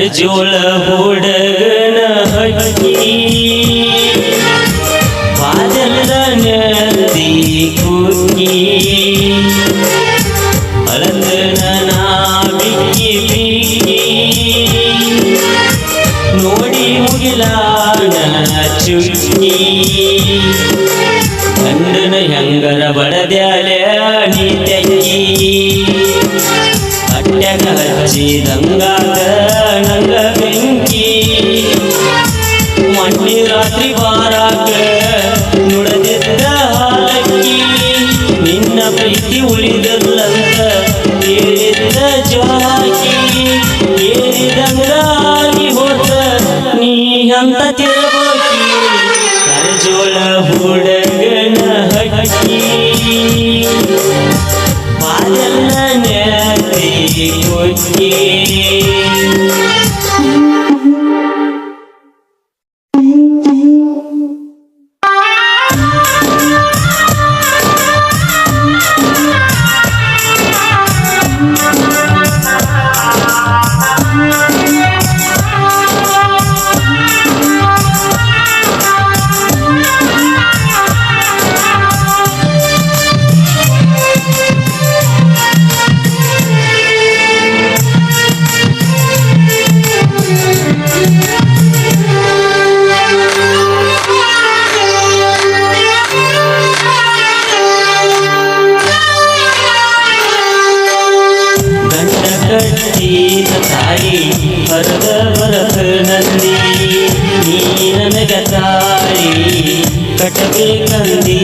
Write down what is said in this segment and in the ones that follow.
ಕರಜೋಳ ಹುಡುಗನ ಹಕ್ಕಿ ಬಾದಲದ ನದಿ ಕುಕ್ಕಿ ಅಳಂದನ ಬಿಕ್ಕಿ ಬಿಕ್ಕಿ ನೋಡಿ ಮುಗಿಲಾನ ಚುಕ್ಕಿ ಗಂಡನ ಹೆಂಗರ ಬಡದ್ಯಾಲೆ ನೀ ತೆಕ್ಕಿ ಅಟ್ಯಾಗ ಹಚ್ಚಿದಂಗಾದ ನಂಗ ಬೆಂಕಿ ಮಣ್ಣಿ ರಾತ್ರಿ ಬಾರಾಗ ನುಡದಿದ್ದ ಹಾಲಕ್ಕಿ ನಿನ್ನ ಪ್ರೀತಿ ಉಳಿದಲ್ಲಂತ ಹೇಳಿದ್ದ ಜೋಹಾಕಿ ಏರಿದಂಗಾಗಿ ಹೋದ ನೀ ಅಂತ ತಿರಬೋಕಿ ಕರಜೋಳ ಹುಡುಗನ ಹಕ್ಕಿ ಬಾದಲ್ಲ ನದಿ ಕುಕ್ಕಿ ತಾಯಿ ಬರದ ಬರದ ನಂದಿ ನೀ ನನಗ ತಾಯಿ ಕಟ್ಟಬೇಕಂದಿ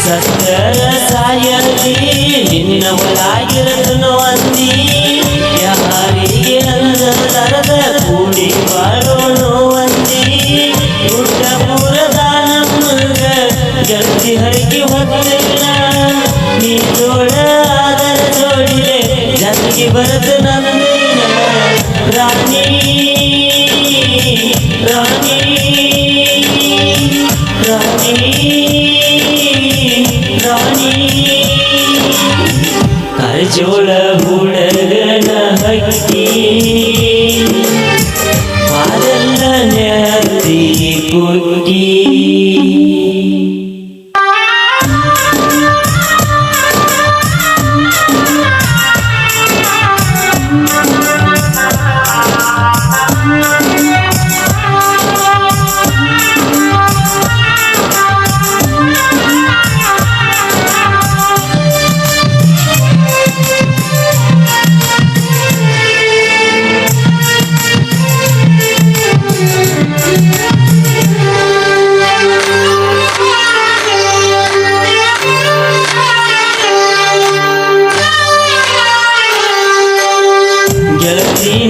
ಸತ್ತರ ಸಾಯದಿ ನಿನ್ನ ಒಳಗಿರತನು ಅಂದಿ ಯಾರಿಗೆ ಅಂದರದ ಕೂಡಿ ಬಾಳೋಣು ಅಂದಿ ಗುಡ್ಡ ಪೂರದ ನಮ್ಮಗ ಜಲ್ದಿ ಹರಗಿ ಹೋಗಲಿಲ್ಲ ನೀ ಜೋಳ ಅದರ ಜೋಡಿಲೆ ಜಲ್ದಿ ಬರದ ನನ್ನೇನ ರಾಣಿ ರಾಣಿ ರಾಣಿ ರಾಣಿ ಕರಜೋಳ ಹುಡುಗನ ಹಕ್ಕಿ ಬಾದಲ್ಲ ನದಿ ಕುಕ್ಕಿ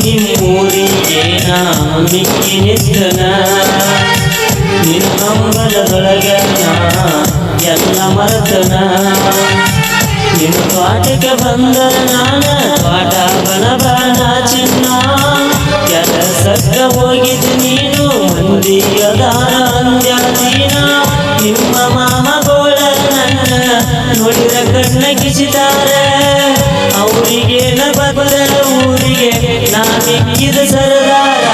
ನಿಮ್ಮೂರಿಗೆ ನಾ ಮಿಕ್ಕಿ ನಿತ್ತನ ನಿನ್ನಂಬಲದೊಳಗ ನಾ ಎಲ್ಲ ಮರತನ ನಿನ್ನ ತೋಟಕ್ಕೆ ಬಂದ ನಾನ ತೋಟ ಬನಬನ ಚಿನ್ನ ಕೆಲಸಕ್ಕ ಹೋಗಿದ್ದು ನೀನು ಮಂದಿ ಅದಾರ ಅಂದ್ಯಾದೀನ ನಿಮ್ಮ ಮಾಮಗೋಳ ನನ್ನ ನೋಡಿದ ಕಣ್ಣ ಕಿಸಿದಾರ ಅವರಿಗೇನ ಬದಲ ಊರಿಗೆ ನಾ ಮಿಕ್ಕಿದ ಸರದಾರ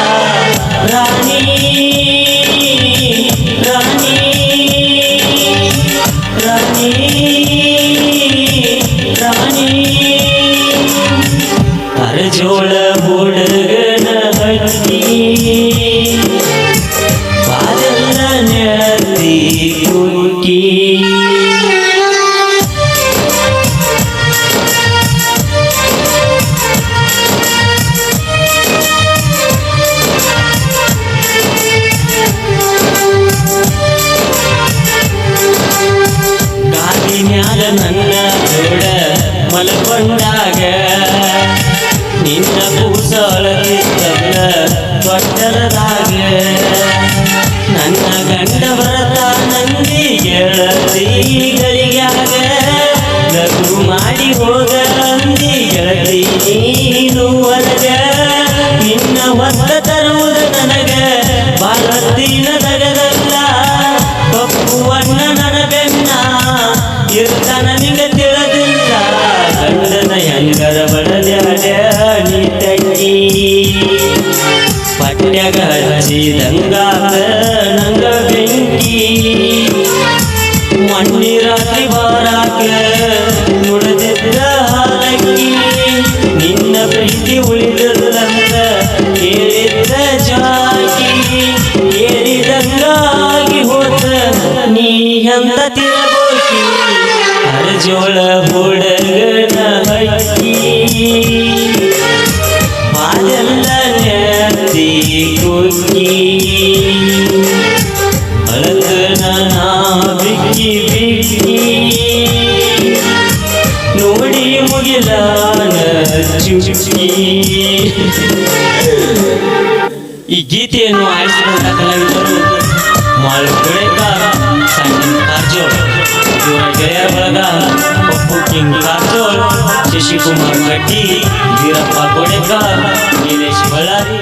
ರಾಣಿ ರಾಣಿ ರಾಣಿ ರಾಣಿ ಕರಜೋಳ ಹುಡುಗನ ಹಕ್ಕಿ ಬಾದಲ್ಲ ನದಿ ಕುಕ್ಕಿ ನನ್ನ ಜೋಡ ಮಲಕೊಂಡಾಗ ನಿನ್ನ ಕೂಸೊಳಗಿದ್ದಲ್ಲ ತೊಟ್ಟಲದಾಗ ನನ್ನ ಗಂಡ ಬರತ ನಂದಿ ಗೆಳತಿಗಳಿಗಾಗ ಲಘು ಮಾಡಿ ಹೋಗ ಅಂದಿ ಗೆಳತಿ ನೀನು ಹೊರಗ ನಿನ್ನ ಹೊತ್ತ ತರುವುದು ನನಗ ಬಾಳತ್ತಿನ ತಗದಲ್ಲ ಕಪ್ಪುವಣ್ಣ ನನ್ನ ಬೆನ್ನ ಇರ್ತಾನ ನಿಂಗ ತಿಳಿದಿಲ್ಲ ಗಂಡನ ಹೆಂಗರ ಬಡದ್ಯಾಡ ನೀ ತಂಗಿ ಕಾರಜೋಳ ಹುಡುಗನ ಹಕ್ಕಿ ಮಾದೆಲ್ಲ ನೆತ್ತಿ ಕುಕ್ಕಿ ಅಳಕನ ಬಿಕ್ಕಿ ಬಿಕ್ಕಿ ನೋಡಿ ಮುಗಿಲಾನ ಚುಕ್ಕಿ. ಈ ಗೀತೆಯನ್ನು ಆಡಿಸಿಕೊಂಡ ಕಲಾವಿದರು ಮಾಳುಕೊಡೆಕಾರ, ಸಂಗೀತ ಕಾರಜೋಳ, ಇವರ ಗೆಳೆಯರ ಬಳಗ ಪಪ್ಪು ಕಿಂಗ್ ಕಾರಜೋಳ, ಶಶಿಕುಮಾರ್ ಕಟ್ಟಿ, ವೀರಪ್ಪ ಕೊಡೆಕಾರ, ನೀಲೇಶ್ ಬಳ್ಳಾರಿ.